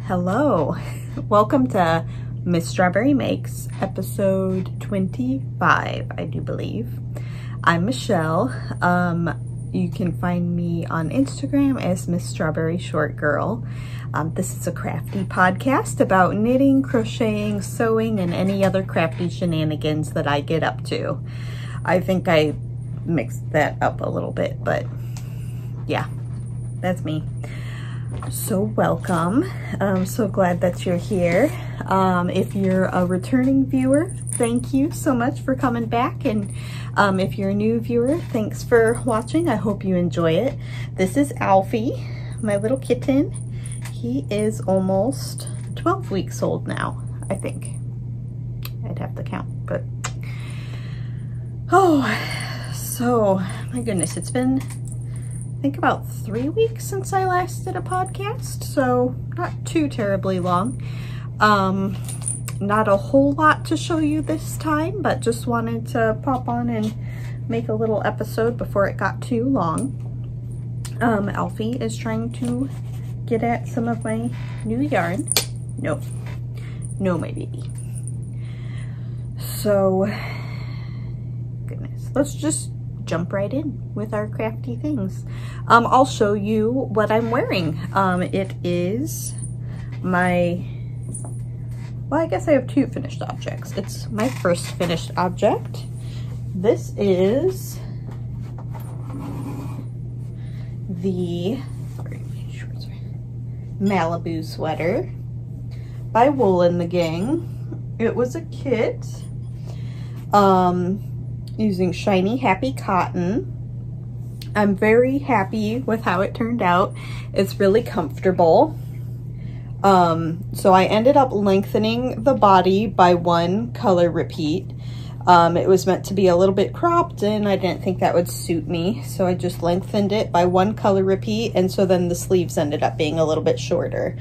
Hello, welcome to Miss Strawberry Makes episode 25, I do believe. I'm Michelle. You can find me on Instagram as Miss Strawberry Short Girl. This is a crafty podcast about knitting, crocheting, sewing, and any other crafty shenanigans that I get up to. I think I mixed that up a little bit, but yeah, that's me. So welcome. I'm so glad that you're here. If you're a returning viewer, thank you so much for coming back. And if you're a new viewer, thanks for watching. I hope you enjoy it. This is Alfie, my little kitten. He is almost 12 weeks old now, I think. I'd have to count, but so my goodness, it's been I think about 3 weeks since I last did a podcast, so not too terribly long. Not a whole lot to show you this time, but just wanted to pop on and make a little episode before it got too long. Alfie is trying to get at some of my new yarn. No, my baby. So, goodness, let's just jump right in with our crafty things. I'll show you what I'm wearing. It is my, well, I guess I have two finished objects. It's my first finished object. This is the Malibu sweater by Wool and the Gang. It was a kit. Using shiny happy cotton. I'm very happy with how it turned out. It's really comfortable. So I ended up lengthening the body by one color repeat. It was meant to be a little bit cropped and I didn't think that would suit me, so I just lengthened it by one color repeat, and so then the sleeves ended up being a little bit shorter.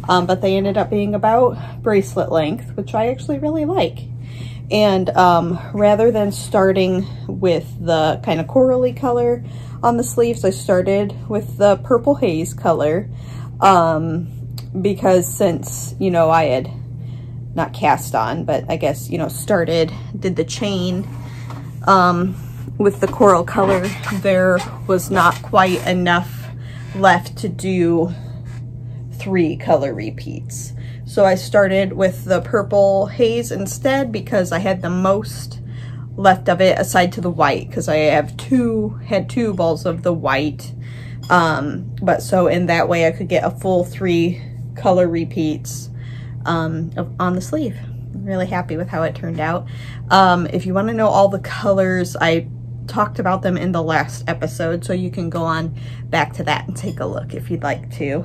But they ended up being about bracelet length, which I actually really like. And rather than starting with the kind of corally color on the sleeves, I started with the purple haze color because since, you know, I had not cast on, but I guess, you know, did the chain with the coral color, there was not quite enough left to do 3 color repeats. So I started with the purple haze instead because I had the most left of it aside to the white, because I had two balls of the white. But so in that way I could get a full 3 color repeats on the sleeve. I'm really happy with how it turned out. If you want to know all the colors, I talked about them in the last episode, so you can go on back to that and take a look if you'd like to.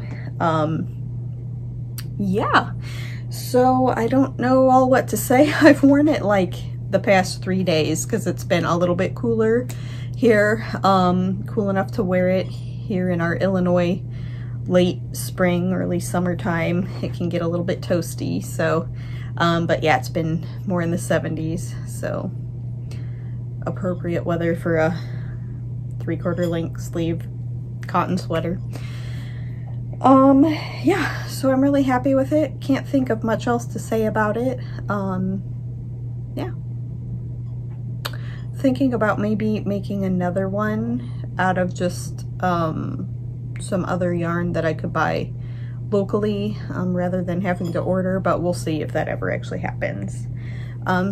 Yeah, so I don't know all what to say. I've worn it like the past 3 days because it's been a little bit cooler here, cool enough to wear it here in our Illinois late spring, early summertime. It can get a little bit toasty, so, but yeah, it's been more in the 70s, so appropriate weather for a 3/4 length sleeve cotton sweater. Yeah, so I'm really happy with it. Can't think of much else to say about it. Yeah. Thinking about maybe making another one out of just, some other yarn that I could buy locally, rather than having to order, but we'll see if that ever actually happens.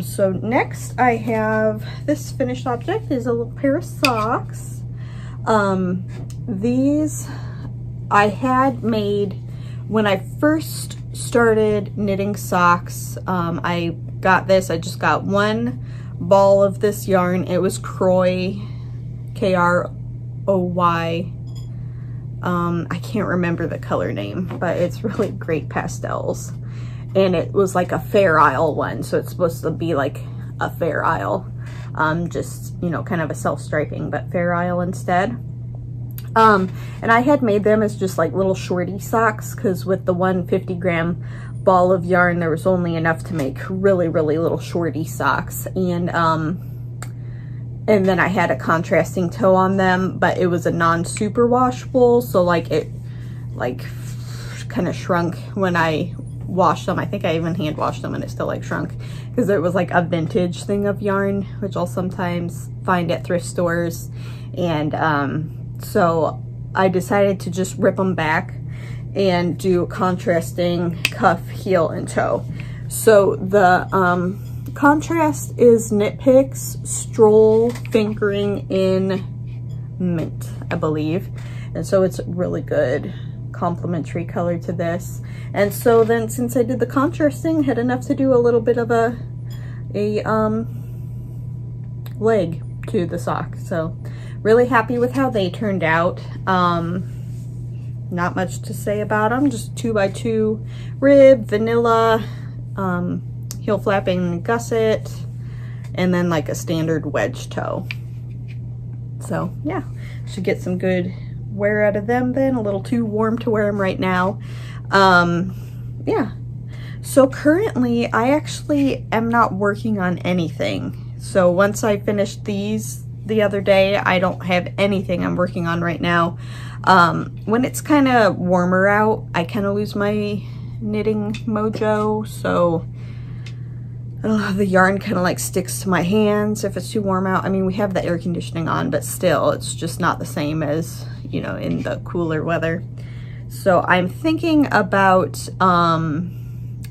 So next I have this finished object is a little pair of socks. These I had made when I first started knitting socks. I got this, I just got one ball of this yarn. It was Kroy, K-R-O-Y. I can't remember the color name, but it's really great pastels. And it was like a Fair Isle one, so it's supposed to be like a Fair Isle. Just, you know, kind of a self-striping, but Fair Isle instead. And I had made them as just like little shorty socks, because with the 150-gram ball of yarn, there was only enough to make really, really little shorty socks. And then I had a contrasting toe on them, but it was a non-superwash wool, so like it kind of shrunk when I washed them. I think I even hand washed them and it still like shrunk because it was like a vintage thing of yarn, which I'll sometimes find at thrift stores. And so I decided to just rip them back and do contrasting cuff, heel, and toe. So the contrast is Knit Picks Stroll Fingering in Mint, I believe. And so it's really good complementary color to this. And so then since I did the contrasting, had enough to do a little bit of a leg to the sock. So really happy with how they turned out. Not much to say about them, just 2x2 rib, vanilla, heel flapping gusset, and then like a standard wedge toe. So yeah, should get some good wear out of them then. A little too warm to wear them right now. Yeah, so currently I actually am not working on anything. So once I finished these the other day, I don't have anything I'm working on right now. When it's kind of warmer out, I kind of lose my knitting mojo, so the yarn kind of like sticks to my hands if it's too warm out. I mean, we have the air conditioning on, but still, it's just not the same as, you know, in the cooler weather. So I'm thinking about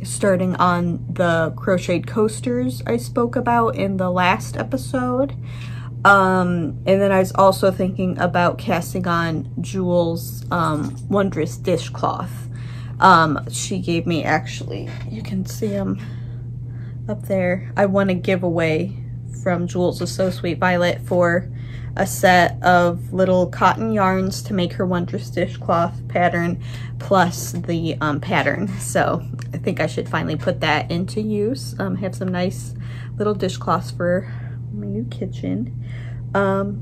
starting on the crocheted coasters I spoke about in the last episode. And then I was also thinking about casting on Jules' Wondrous Dishcloth. She gave me, actually, you can see them up there. I won a giveaway from Jules of So Sweet Violet for a set of little cotton yarns to make her Wondrous Dishcloth pattern plus the pattern. So I think I should finally put that into use. Have some nice little dishcloths for my new kitchen.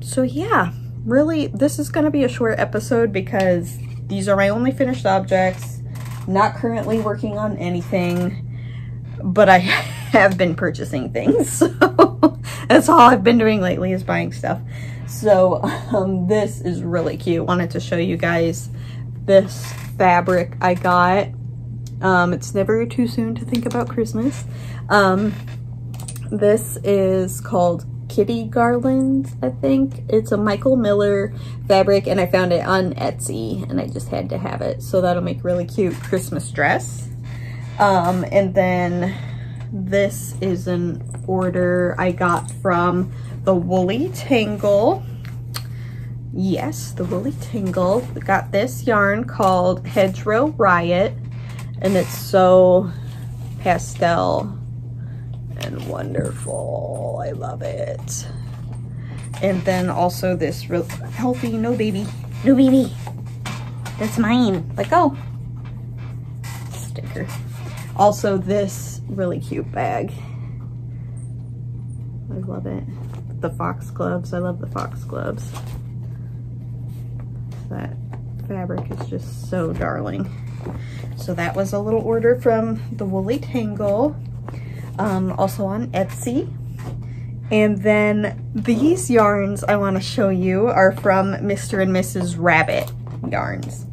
So yeah, really this is going to be a short episode because these are my only finished objects. Not currently working on anything, but I have been purchasing things, so that's all I've been doing lately is buying stuff. So this is really cute. Wanted to show you guys this fabric I got. It's never too soon to think about Christmas. This is called Kitty Garland, I think. It's a Michael Miller fabric and I found it on Etsy and I just had to have it. So that'll make really cute Christmas dress. And then this is an order I got from the Woolly Tangle. Yes, the Woolly Tangle. Got this yarn called Hedgerow Riot and it's so pastel and wonderful. I love it. And then also this real healthy, no baby, that's mine, let go, sticker. Also this really cute bag, I love it. The foxgloves, I love the foxgloves. That fabric is just so darling. So that was a little order from the Woolly Tangle. Also on Etsy. And then these yarns I want to show you are from Mr. and Mrs. Rabbit yarns.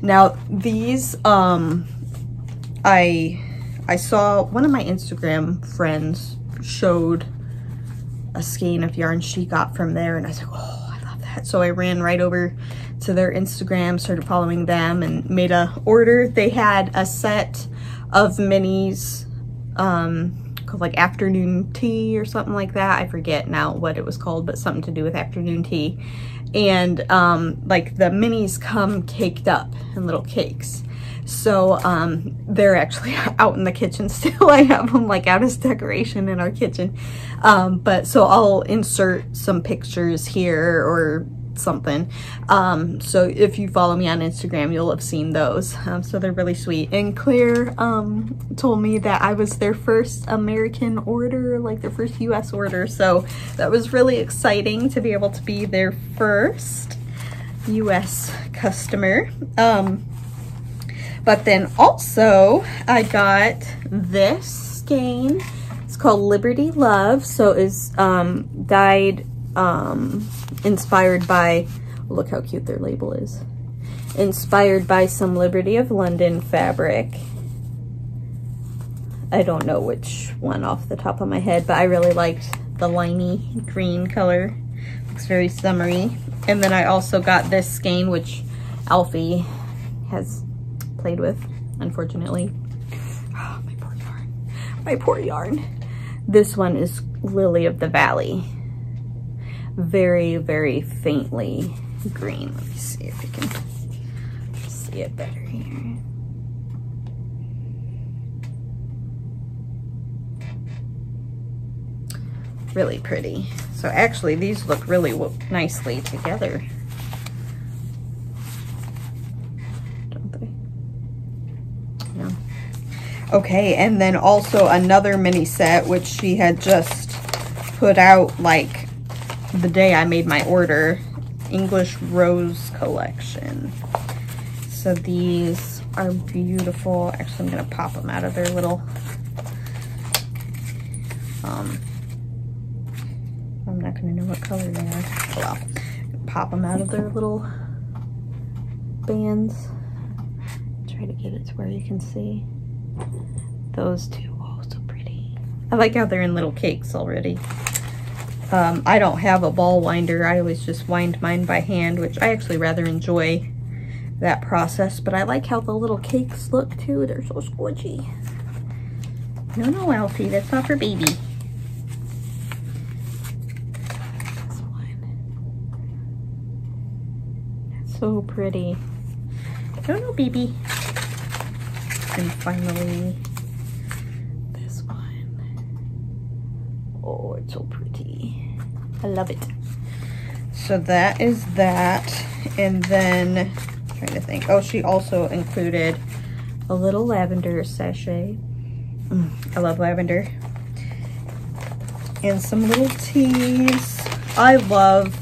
Now these I saw one of my Instagram friends showed a skein of yarn she got from there and I was like, oh, I love that. So I ran right over to their Instagram, started following them and made a order. They had a set of minis called like afternoon tea or something like that. I forget now what it was called, but something to do with afternoon tea. And like the minis come caked up in little cakes. So they're actually out in the kitchen still. I have them like out as decoration in our kitchen. But so I'll insert some pictures here or something. So if you follow me on Instagram, you'll have seen those. So they're really sweet. And Claire told me that I was their first American order, like their first US order. So that was really exciting to be able to be their first US customer. But then also I got this skein. It's called Liberty Love. So it's dyed inspired by, look how cute their label is. inspired by some Liberty of London fabric. I don't know which one off the top of my head, but I really liked the limey green color. Looks very summery. And then I also got this skein, which Alfie has played with, unfortunately. Oh, my poor yarn. My poor yarn. This one is Lily of the Valley. Very, very faintly green. Let me see if I can see it better here. Really pretty. So actually these look really nicely together, don't they? Yeah. Okay, and then also another mini set, which she had just put out like the day I made my order, English Rose collection. So these are beautiful. Actually, I'm gonna pop them out of their little, I'm not gonna know what color they are. Oh well, pop them out of their little bands. Try to get it to where you can see those two. Oh, so pretty. I like how they're in little cakes already. I don't have a ball winder. I always just wind mine by hand, which I actually rather enjoy that process, but I like how the little cakes look too. They're so squishy. No, Alfie, that's not for baby. This one. That's so pretty. No, baby. And finally, this one. Oh, it's so pretty. I love it. So that is that. And then, I'm trying to think. Oh, she also included a little lavender sachet. I love lavender. And some little teas. I love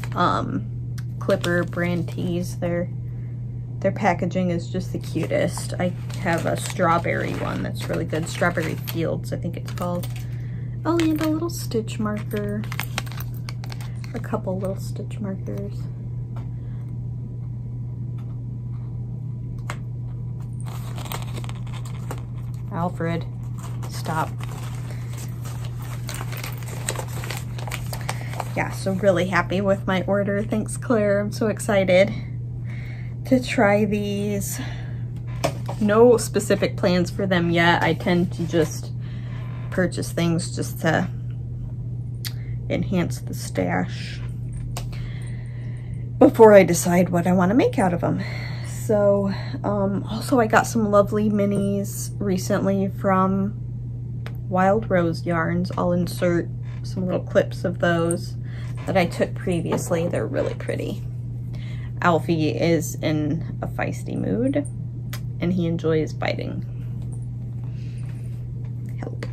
Clipper brand teas. Their packaging is just the cutest. I have a strawberry one that's really good. Strawberry Fields, I think it's called. Oh, and a little stitch marker. A couple little stitch markers. Alfred, stop. Yeah, so really happy with my order. Thanks, Claire. I'm so excited to try these. No specific plans for them yet. I tend to just purchase things just to enhance the stash before I decide what I want to make out of them. So also I got some lovely minis recently from Wild Rose Yarns. I'll insert some little clips of those that I took previously. They're really pretty. Alfie is in a feisty mood and he enjoys biting. Help.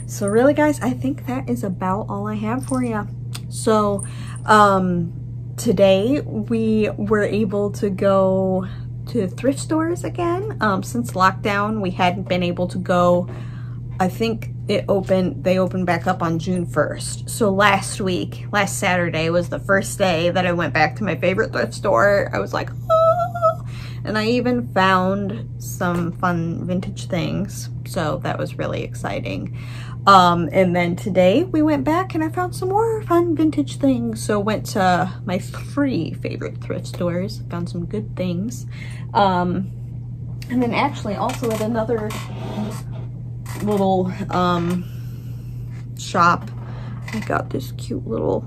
So really, guys, I think that is about all I have for you. So today we were able to go to thrift stores again. Since lockdown, we hadn't been able to go. I think they opened back up on June 1st. So last Saturday was the first day that I went back to my favorite thrift store. I was like, oh, and I even found some fun vintage things. So that was really exciting. And then today we went back and I found some more fun vintage things. So went to my 3 favorite thrift stores, found some good things. And then actually also at another little shop, I got this cute little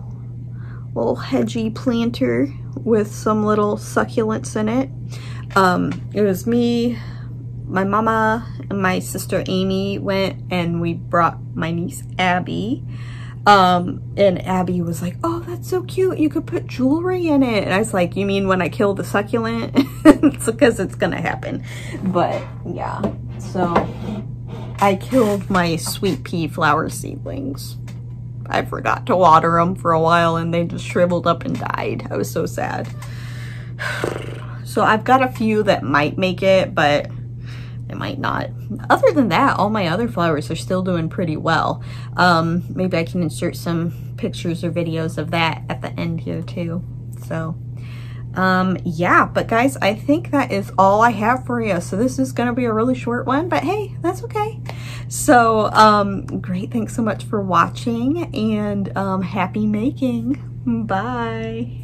hedgy planter with some little succulents in it. It was me, my mama, and my sister Amy went, and we brought my niece Abby. And Abby was like, oh, that's so cute, you could put jewelry in it. And I was like, you mean when I kill the succulent? It's because it's gonna happen. But yeah, so I killed my sweet pea flower seedlings. I forgot to water them for a while and they just shriveled up and died. I was so sad. So I've got a few that might make it, but they might not. Other than that, all my other flowers are still doing pretty well. Maybe I can insert some pictures or videos of that at the end here too. So Yeah, but guys, I think that is all I have for you. So this is going to be a really short one, but hey, that's okay. So, great. Thanks so much for watching, and happy making. Bye.